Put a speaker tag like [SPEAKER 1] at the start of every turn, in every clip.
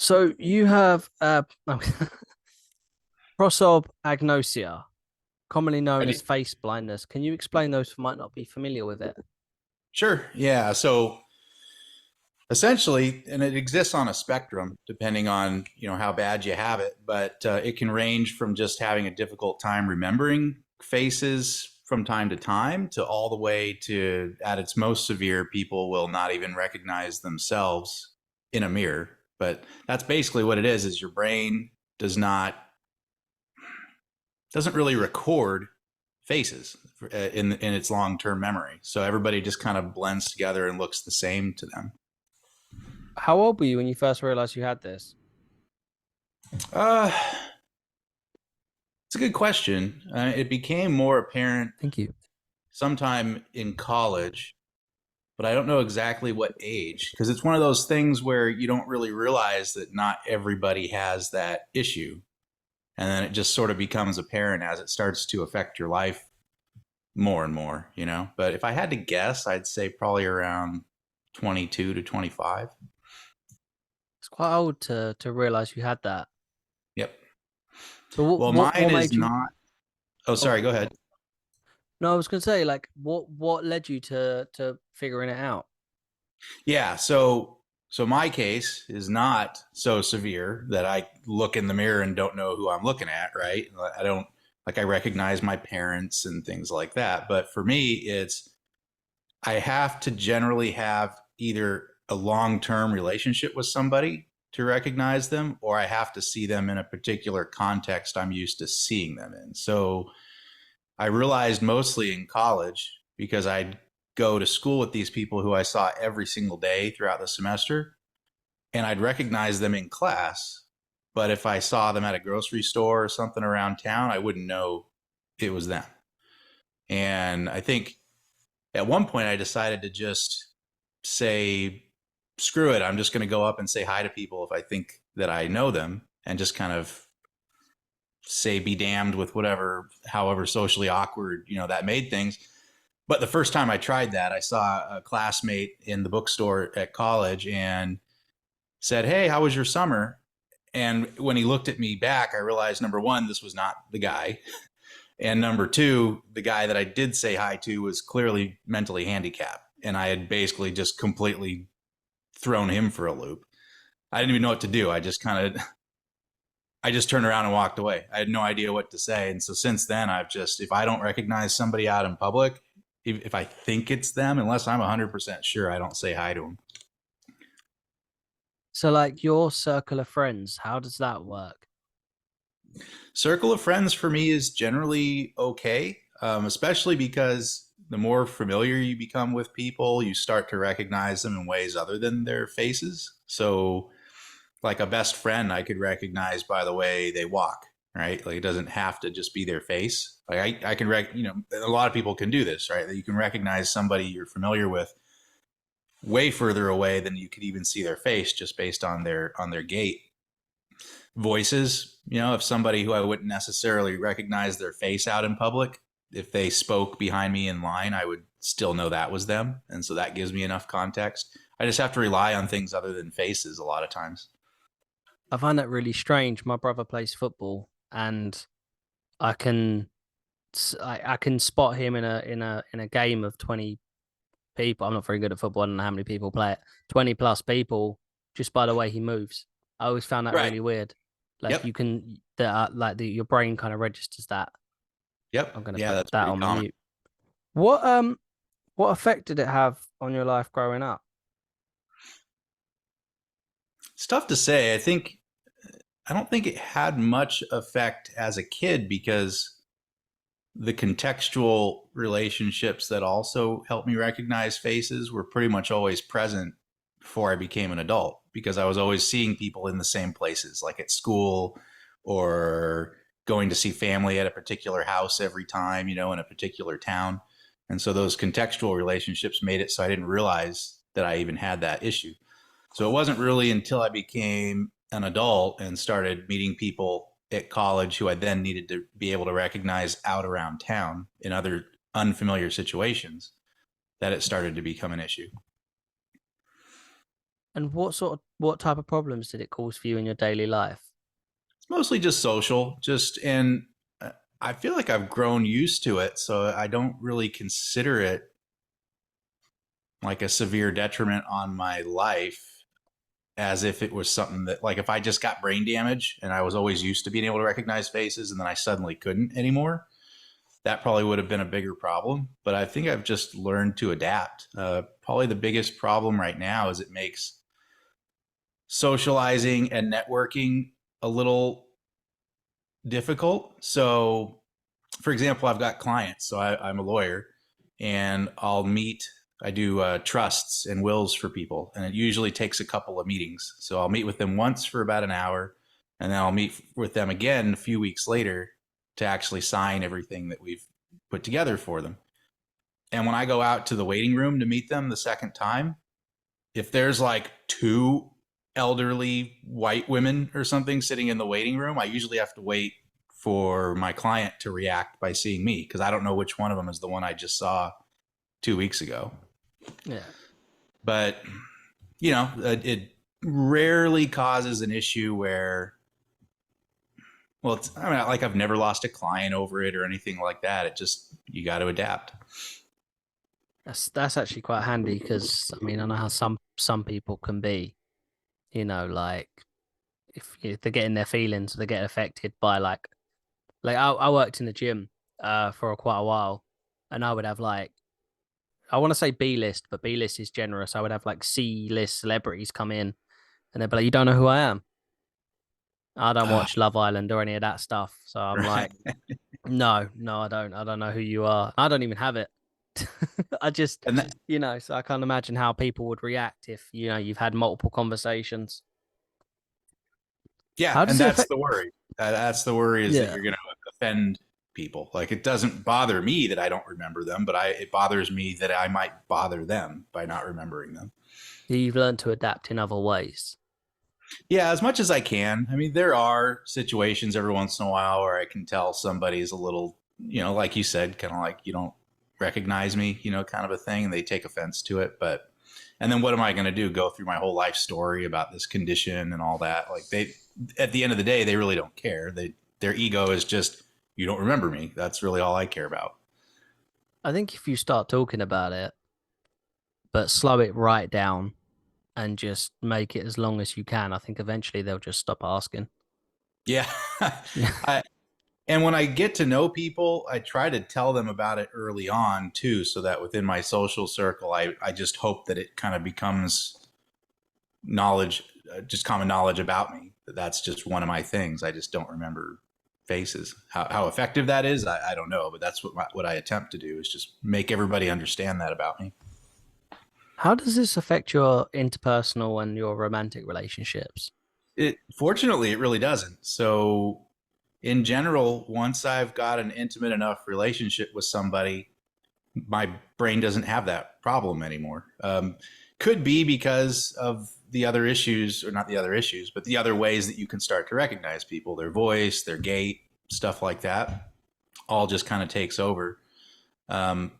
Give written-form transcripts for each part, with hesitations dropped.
[SPEAKER 1] So you have prosopagnosia, commonly known as
[SPEAKER 2] Ready?
[SPEAKER 1] face blindness. Can you explain those who might not be familiar with it?
[SPEAKER 2] Sure. Yeah. So essentially, and it exists on a spectrum depending on how bad you have it, but it can range from just having a difficult time remembering faces from time to time to all the way to, at its most severe, people will not even recognize themselves in a mirror. But that's basically what it is your brain does not doesn't really record faces in its long-term memory. So everybody just kind of blends together and looks the same to them.
[SPEAKER 1] How old were you when you first realized you had this?
[SPEAKER 2] Uh, it's a good question. It became more apparent
[SPEAKER 1] Thank you.
[SPEAKER 2] sometime in college, but I don't know exactly what age because it's one of those things where you don't really realize that not everybody has that issue. And then it just sort of becomes apparent as it starts to affect your life more and more. But if I had to guess, I'd say probably around 22 to 25.
[SPEAKER 1] It's quite old to realize you had that.
[SPEAKER 2] Yep.
[SPEAKER 1] So what
[SPEAKER 2] Well,
[SPEAKER 1] what
[SPEAKER 2] mine
[SPEAKER 1] what
[SPEAKER 2] is
[SPEAKER 1] made you?
[SPEAKER 2] not. Oh,
[SPEAKER 1] Oh,
[SPEAKER 2] sorry. Go ahead.
[SPEAKER 1] no, I was gonna say like what led you to figuring it out?
[SPEAKER 2] Yeah. So my case is not so severe that I look in the mirror and don't know who I'm looking at. Right. I don't like I recognize my parents and things like that. But for me, it's I have to generally have either a long term relationship with somebody to recognize them, or I have to see them in a particular context I'm used to seeing them in. So I realized mostly in college because I'd go to school with these people who I saw every single day throughout the semester, and I'd recognize them in class. But if I saw them at a grocery store or something around town, I wouldn't know it was them. And I think at one point I decided to just say, screw it. I'm just going to go up and say hi to people if I think that I know them and just kind of say be damned with whatever, however socially awkward, that made things. But the first time I tried that, I saw a classmate in the bookstore at college and said, "Hey, how was your summer?" And when he looked at me back, I realized number one, this was not the guy. And number two, the guy that I did say hi to was clearly mentally handicapped. And I had basically just completely thrown him for a loop. I didn't even know what to do. I just turned around and walked away. I had no idea what to say. And so since then, if I don't recognize somebody out in public, if I think it's them, unless I'm 100% sure, I don't say hi to them.
[SPEAKER 1] So like your circle of friends, how does that work?
[SPEAKER 2] Circle of friends for me is generally okay, especially because the more familiar you become with people, you start to recognize them in ways other than their faces. So, like a best friend, I could recognize by the way they walk, right? Like it doesn't have to just be their face. Like I can a lot of people can do this, right? That you can recognize somebody you're familiar with way further away than you could even see their face just based on their gait. Voices, if somebody who I wouldn't necessarily recognize their face out in public, if they spoke behind me in line, I would still know that was them. And so that gives me enough context. I just have to rely on things other than faces a lot of times.
[SPEAKER 1] I find that really strange. My brother plays football, and I can I can spot him in a game of 20 people. I'm not very good at football. I don't know how many people play it. 20 plus people just by the way he moves. I always found that
[SPEAKER 2] Right.
[SPEAKER 1] really weird. Like
[SPEAKER 2] Yep.
[SPEAKER 1] you can that like your brain kind of registers that.
[SPEAKER 2] Yep.
[SPEAKER 1] I'm gonna
[SPEAKER 2] Yeah,
[SPEAKER 1] put
[SPEAKER 2] that's
[SPEAKER 1] that
[SPEAKER 2] pretty
[SPEAKER 1] on
[SPEAKER 2] common.
[SPEAKER 1] mute. What effect did it have on your life growing up?
[SPEAKER 2] It's tough to say. I don't think it had much effect as a kid because the contextual relationships that also helped me recognize faces were pretty much always present before I became an adult because I was always seeing people in the same places, like at school or going to see family at a particular house every time, in a particular town. And so those contextual relationships made it so I didn't realize that I even had that issue. So it wasn't really until I became an adult and started meeting people at college who I then needed to be able to recognize out around town in other unfamiliar situations that it started to become an issue.
[SPEAKER 1] And what type of problems did it cause for you in your daily life?
[SPEAKER 2] It's mostly just social, and I feel like I've grown used to it, so I don't really consider it like a severe detriment on my life, as if it was something that, like, if I just got brain damage and I was always used to being able to recognize faces and then I suddenly couldn't anymore, that probably would have been a bigger problem. But I think I've just learned to adapt. Probably the biggest problem right now is it makes socializing and networking a little difficult. So, for example, I've got clients. So I'm a lawyer, and I do trusts and wills for people, and it usually takes a couple of meetings. So I'll meet with them once for about an hour, and then I'll meet with them again a few weeks later to actually sign everything that we've put together for them. And when I go out to the waiting room to meet them the second time, if there's like two elderly white women or something sitting in the waiting room, I usually have to wait for my client to react by seeing me, because I don't know which one of them is the one I just saw 2 weeks ago.
[SPEAKER 1] Yeah.
[SPEAKER 2] But, it rarely causes an issue where, well, like, I've never lost a client over it or anything like that. It just, you got to adapt.
[SPEAKER 1] That's actually quite handy because I mean I know how some people can be, like if they're getting their feelings, they get affected by like I worked in the gym for quite a while, and I would have like I want to say B list, but B list is generous. I would have like C list celebrities come in, and they'd be like, "You don't know who I am. I don't watch Love Island or any of that stuff." So I'm
[SPEAKER 2] Right.
[SPEAKER 1] like, "No, no, I don't. I don't know who you are. I don't even have it." I just,
[SPEAKER 2] And that,
[SPEAKER 1] so I can't imagine how people would react if you've had multiple conversations.
[SPEAKER 2] yeah,
[SPEAKER 1] How
[SPEAKER 2] and
[SPEAKER 1] does it
[SPEAKER 2] that's
[SPEAKER 1] affect?
[SPEAKER 2] the worry. That's the worry, is that
[SPEAKER 1] Yeah,
[SPEAKER 2] you're going to offend people. Like, it doesn't bother me that I don't remember them, but it bothers me that I might bother them by not remembering them.
[SPEAKER 1] you've learned to adapt in other ways.
[SPEAKER 2] Yeah, as much as I can. I mean, there are situations every once in a while where I can tell somebody's a little, like you said, kind of like, you don't recognize me, kind of a thing, and they take offense to it. But, and then what am I going to do? Go through my whole life story about this condition and all that? Like, at the end of the day, they really don't care. Their ego is just, you don't remember me. That's really all I care about.
[SPEAKER 1] I think if you start talking about it, but slow it right down and just make it as long as you can, I think eventually they'll just stop asking.
[SPEAKER 2] Yeah.
[SPEAKER 1] Yeah.
[SPEAKER 2] I, And when I get to know people, I try to tell them about it early on too, so that within my social circle, I just hope that it kind of becomes knowledge, just common knowledge about me. That's just one of my things. I just don't remember faces. How effective that is, I don't know, but that's what I attempt to do, is just make everybody understand that about me.
[SPEAKER 1] How does this affect your interpersonal and your romantic relationships?
[SPEAKER 2] Fortunately, it really doesn't. So in general, once I've got an intimate enough relationship with somebody, my brain doesn't have that problem anymore. Could be because of the other issues, or not the other issues, but the other ways that you can start to recognize people, their voice, their gait, stuff like that, all just kind of takes over. Um,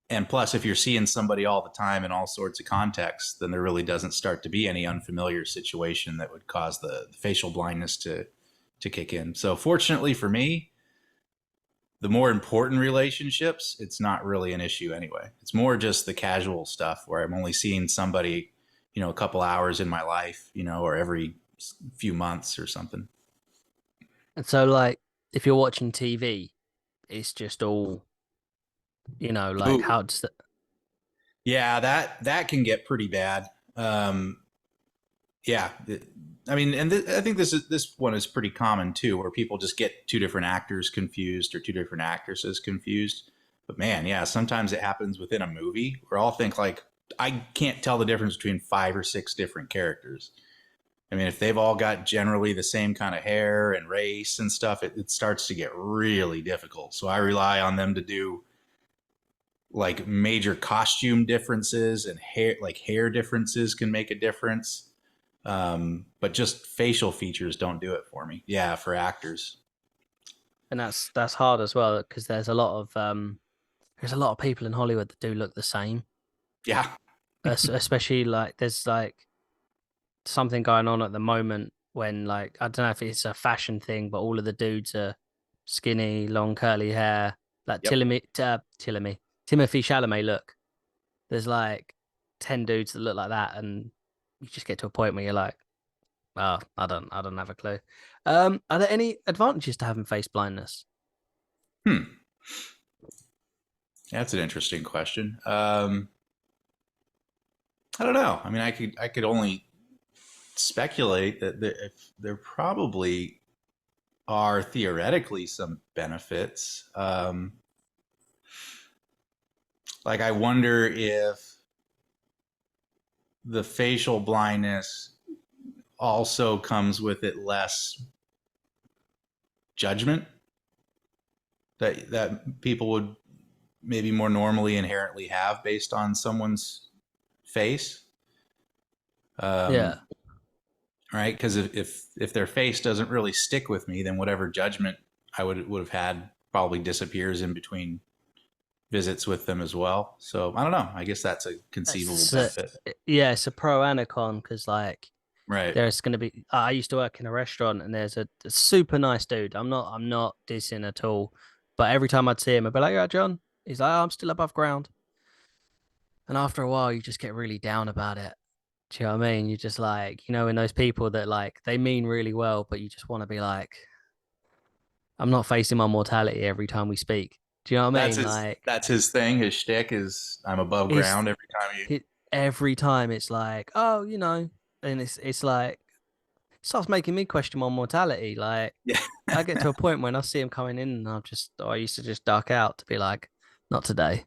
[SPEAKER 2] and plus, if you're seeing somebody all the time in all sorts of contexts, then there really doesn't start to be any unfamiliar situation that would cause the facial blindness to kick in. So fortunately for me, the more important relationships, it's not really an issue anyway. It's more just the casual stuff where I'm only seeing somebody, a couple hours in my life, or every few months or something.
[SPEAKER 1] And so, like, if you're watching TV, it's just all, like,
[SPEAKER 2] Ooh,
[SPEAKER 1] how does that?
[SPEAKER 2] yeah, that can get pretty bad. Um, yeah, I mean, and I think this one is pretty common too, where people just get two different actors confused or two different actresses confused. But man, yeah, sometimes it happens within a movie where I'll think like, I can't tell the difference between 5 or 6 different characters. I mean, if they've all got generally the same kind of hair and race and stuff, it starts to get really difficult. So I rely on them to do like major costume differences, and hair differences can make a difference. But just facial features don't do it for me. Yeah, for actors.
[SPEAKER 1] And that's hard as well because there's a lot of people in Hollywood that do look the same.
[SPEAKER 2] Yeah.
[SPEAKER 1] especially like there's like something going on at the moment when like I don't know if it's a fashion thing, but all of the dudes are skinny, long curly hair, like
[SPEAKER 2] Yep.
[SPEAKER 1] Timothy Chalamet look. There's like 10 dudes that look like that, and you just get to a point where you're like, oh, I don't have a clue. Are there any advantages to having face blindness?
[SPEAKER 2] Hmm. That's an interesting question. I don't know. I mean, I could only speculate that if there probably are theoretically some benefits. Like I wonder if the facial blindness also comes with it less judgment that people would maybe more normally inherently have based on someone's face.
[SPEAKER 1] Yeah,
[SPEAKER 2] Um, right? Because if their face doesn't really stick with me, then whatever judgment I would have had probably disappears in between visits with them as well. So I don't know. I guess that's a conceivable
[SPEAKER 1] it's
[SPEAKER 2] benefit.
[SPEAKER 1] yeah, it's a pro and a con because like
[SPEAKER 2] Right.
[SPEAKER 1] there's going to be. I used to work in a restaurant, and there's a super nice dude. I'm not dissing at all, but every time I'd see him, I'd be like, "Yeah, John." He's like, oh, "I'm still above ground," and after a while, you just get really down about it. Do you know what I mean? You just like, in those people that like they mean really well, but you just want to be like, I'm not facing my mortality every time we speak. Do you know what I mean? Like,
[SPEAKER 2] That's his thing. His shtick is I'm above
[SPEAKER 1] it's
[SPEAKER 2] ground every time you.
[SPEAKER 1] it every time it's like, oh, and it's like it starts making me question my mortality. Like,
[SPEAKER 2] Yeah.
[SPEAKER 1] I get to a point when I see him coming in, and I used to just duck out to be like, not today.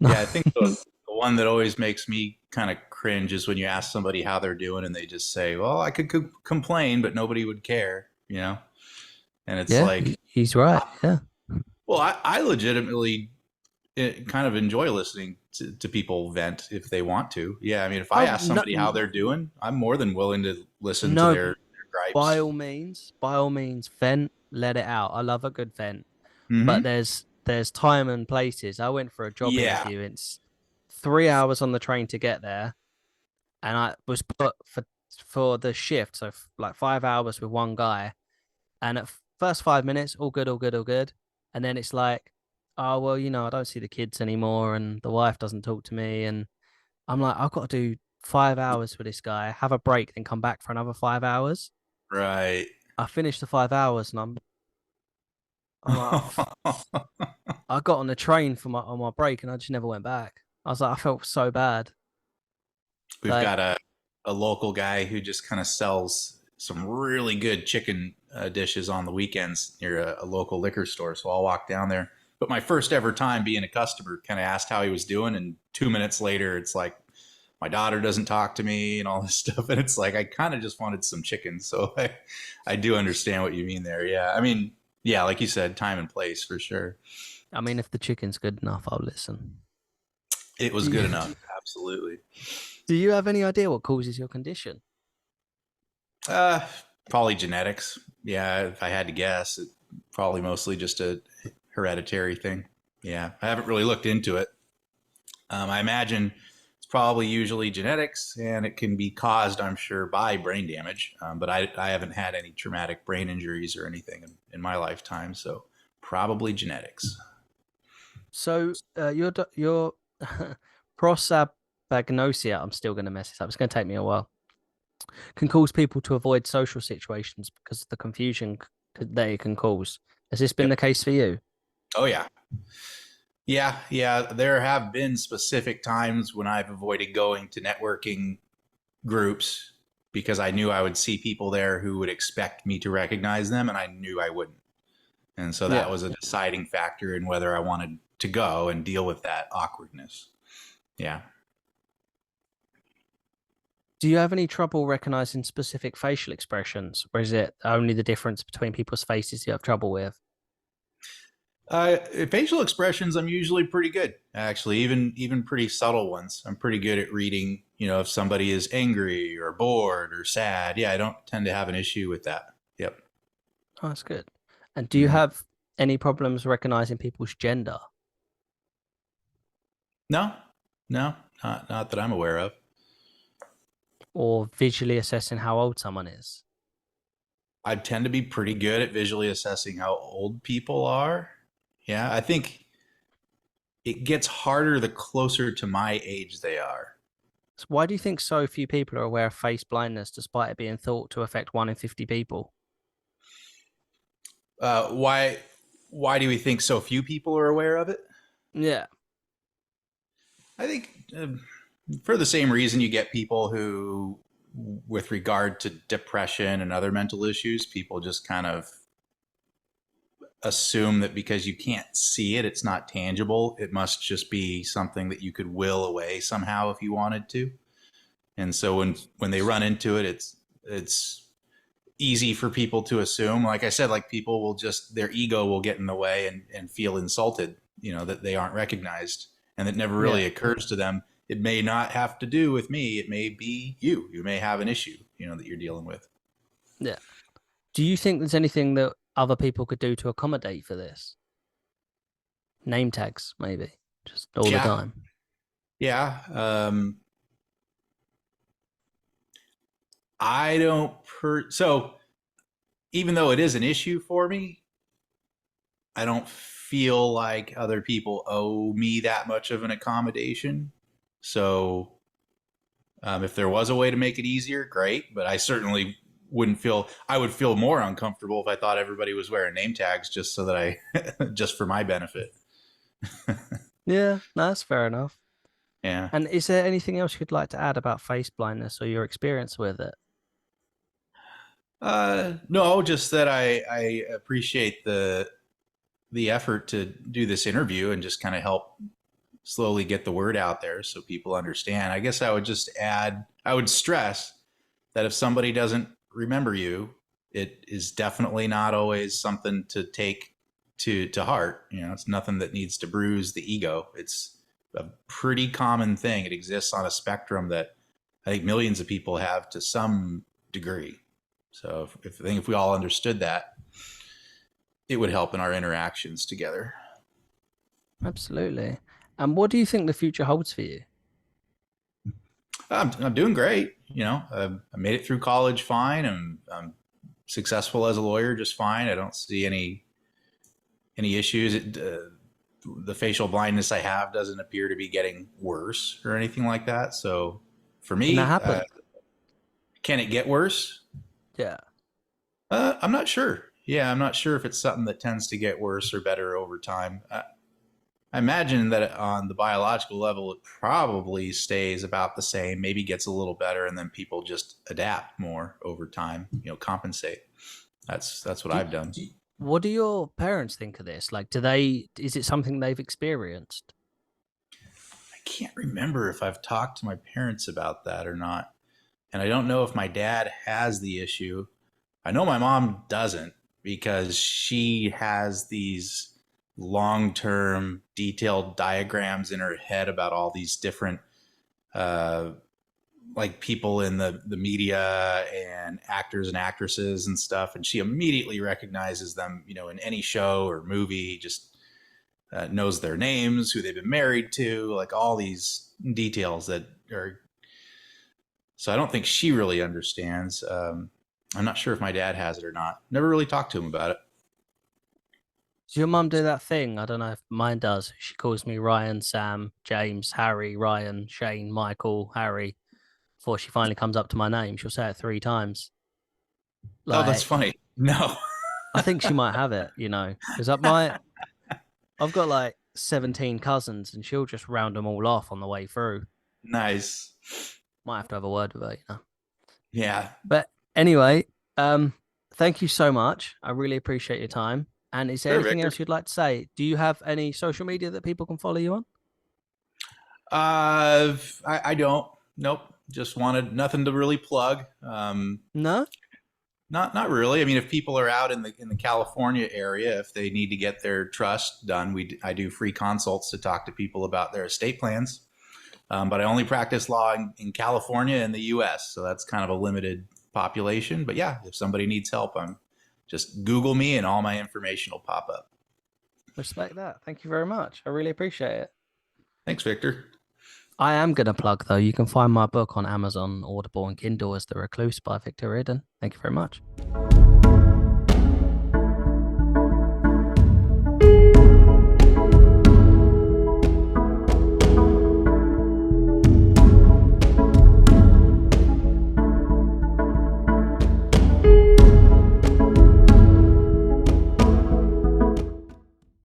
[SPEAKER 2] Yeah, I think the one that always makes me kind of cringe is when you ask somebody how they're doing and they just say, "Well, I could complain, but nobody would care," you know? And it's
[SPEAKER 1] Yeah,
[SPEAKER 2] like,
[SPEAKER 1] he's right. Yeah.
[SPEAKER 2] well, I legitimately kind of enjoy listening to people vent if they want to. Yeah, I mean, if I
[SPEAKER 1] Oh
[SPEAKER 2] ask
[SPEAKER 1] no,
[SPEAKER 2] somebody how they're doing, I'm more than willing to listen to
[SPEAKER 1] no.
[SPEAKER 2] their
[SPEAKER 1] By
[SPEAKER 2] gripes.
[SPEAKER 1] all means, vent, let it out. I love a good vent, but
[SPEAKER 2] Hmm.
[SPEAKER 1] there's time and places. I went for a job
[SPEAKER 2] Yeah.
[SPEAKER 1] interview. It's 3 hours on the train to get there, and I was put for the shift, so like 5 hours with one guy. And at first 5 minutes, all good, all good, all good, and then it's like, oh well, I don't see the kids anymore, and the wife doesn't talk to me, and I'm like, I've got to do 5 hours with this guy, have a break, then come back for another 5 hours.
[SPEAKER 2] Right.
[SPEAKER 1] I finished the 5 hours, and I'm like, I got on the train for my on my break, and I just never went back. I was like, I felt so bad.
[SPEAKER 2] We've
[SPEAKER 1] Like,
[SPEAKER 2] got a local guy who just kind of sells some really good chicken dishes on the weekends near a local liquor store. So I'll walk down there. But my first ever time being a customer, kind of asked how he was doing, and 2 minutes later, it's like my daughter doesn't talk to me and all this stuff. And it's like I kind of just wanted some chicken. So I do understand what you mean there. Yeah, I mean, yeah, like you said, time and place for sure.
[SPEAKER 1] I mean, if the chicken's good enough, I'll listen.
[SPEAKER 2] It was
[SPEAKER 1] Do
[SPEAKER 2] good
[SPEAKER 1] you,
[SPEAKER 2] enough. Absolutely.
[SPEAKER 1] do you have any idea what causes your condition?
[SPEAKER 2] Uh, Probably genetics. Yeah, if I had to guess, it probably mostly just a hereditary thing. Yeah, I haven't really looked into it. I imagine it's probably usually genetics, and it can be caused, I'm sure, by brain damage. But I haven't had any traumatic brain injuries or anything in my lifetime, so probably genetics.
[SPEAKER 1] So, your prosopagnosia, I'm still going to mess this up. It's going to take me a while. Can cause people to avoid social situations because of the confusion that it can cause. Has this been
[SPEAKER 2] Yep.
[SPEAKER 1] the case for you?
[SPEAKER 2] Oh yeah. Yeah, yeah. There have been specific times when I've avoided going to networking groups because I knew I would see people there who would expect me to recognize them, and I knew I wouldn't. And so that
[SPEAKER 1] Yeah.
[SPEAKER 2] was a deciding factor in whether I wanted to go and deal with that awkwardness. Yeah.
[SPEAKER 1] Do you have any trouble recognizing specific facial expressions, or is it only the difference between people's faces you have trouble with?
[SPEAKER 2] Facial expressions, I'm usually pretty good, actually, even pretty subtle ones. I'm pretty good at reading, if somebody is angry or bored or sad. Yeah, I don't tend to have an issue with that. Yep.
[SPEAKER 1] Oh, that's good. And do you
[SPEAKER 2] Mhm.
[SPEAKER 1] have any problems recognizing people's gender?
[SPEAKER 2] No, no, Not that I'm aware of.
[SPEAKER 1] or visually assessing how old someone is?
[SPEAKER 2] I tend to be pretty good at visually assessing how old people are. Yeah, I think it gets harder the closer to my age they are.
[SPEAKER 1] So why do you think so few people are aware of face blindness despite it being thought to affect 1 in 50 people?
[SPEAKER 2] Why? Why do we think so few people are aware of it?
[SPEAKER 1] Yeah.
[SPEAKER 2] I think for the same reason you get people who, with regard to depression and other mental issues, people just kind of assume that because you can't see it, it's not tangible. It must just be something that you could will away somehow if you wanted to. And so when they run into it, it's easy for people to assume. Like I said, like people will just their ego will get in the way and feel insulted, that they aren't recognized, and it never
[SPEAKER 1] Yeah.
[SPEAKER 2] really occurs to them. It may not have to do with me. It may be you. You may have an issue, that you're dealing with.
[SPEAKER 1] Yeah. Do you think there's anything that other people could do to accommodate for this? Name tags, maybe, just all the
[SPEAKER 2] Yeah,
[SPEAKER 1] time.
[SPEAKER 2] yeah. I don't so even though it is an issue for me, I don't feel like other people owe me that much of an accommodation. So if there was a way to make it easier, great. But I certainly wouldn't feel. I would feel more uncomfortable if I thought everybody was wearing name tags just so that just for my benefit.
[SPEAKER 1] Yeah, that's fair enough.
[SPEAKER 2] Yeah.
[SPEAKER 1] And is there anything else you'd like to add about face blindness or your experience with it?
[SPEAKER 2] No, just that I appreciate the effort to do this interview and just kind of help slowly get the word out there so people understand. I guess I would just add, I would stress that if somebody doesn't remember you, it is definitely not always something to take to heart. It's nothing that needs to bruise the ego. It's a pretty common thing. It exists on a spectrum that I think millions of people have to some degree. So I think if we all understood that, it would help in our interactions together.
[SPEAKER 1] Absolutely. And what do you think the future holds for you?
[SPEAKER 2] I'm doing great. I made it through college fine. I'm successful as a lawyer just fine. I don't see any issues. The facial blindness I have doesn't appear to be getting worse or anything like that. So for
[SPEAKER 1] Can that
[SPEAKER 2] me,
[SPEAKER 1] happen?
[SPEAKER 2] can it get worse?
[SPEAKER 1] Yeah.
[SPEAKER 2] I'm not sure. Yeah, I'm not sure if it's something that tends to get worse or better over time. I imagine that on the biological level, it probably stays about the same, maybe gets a little better, and then people just adapt more over time, compensate. That's what
[SPEAKER 1] Do,
[SPEAKER 2] I've done.
[SPEAKER 1] what do your parents think of this? Like, is it something they've experienced?
[SPEAKER 2] I can't remember if I've talked to my parents about that or not. And I don't know if my dad has the issue. I know my mom doesn't because she has these long-term detailed diagrams in her head about all these different uh, like people in the media and actors and actresses and stuff, and she immediately recognizes them, in any show or movie. Just knows their names, who they've been married to, like all these details that are. So I don't think she really understands. I'm not sure if my dad has it or not. Never really talked to him about it.
[SPEAKER 1] Does your mum do that thing? I don't know if mine does. She calls me Ryan, Sam, James, Harry, Ryan, Shane, Michael, Harry. Before she finally comes up to my name, she'll say it 3 times.
[SPEAKER 2] Oh, that's
[SPEAKER 1] Like,
[SPEAKER 2] funny. No.
[SPEAKER 1] I think she might have it, because I've got like 17 cousins, and she'll just round them all off on the way through.
[SPEAKER 2] Nice.
[SPEAKER 1] Might have to have a word with her.
[SPEAKER 2] Yeah.
[SPEAKER 1] But anyway, thank you so much. I really appreciate your time. And is there
[SPEAKER 2] Sure,
[SPEAKER 1] anything
[SPEAKER 2] Victor.
[SPEAKER 1] else you'd like to say? Do you have any social media that people can follow you on?
[SPEAKER 2] I don't. Nope. Just wanted nothing to really plug.
[SPEAKER 1] No?
[SPEAKER 2] Not really. I mean, if people are out in the California area, if they need to get their trust done, I do free consults to talk to people about their estate plans. But I only practice law in California and the U.S., so that's kind of a limited population. But yeah, if somebody needs help, I'm just Google me and all my information will pop up.
[SPEAKER 1] Respect that. Thank you very much. I really appreciate it.
[SPEAKER 2] Thanks, Victor.
[SPEAKER 1] I am going to plug, though. You can find my book on Amazon, Audible, and Kindle as The Recluse by Victor Reardon. Thank you very much.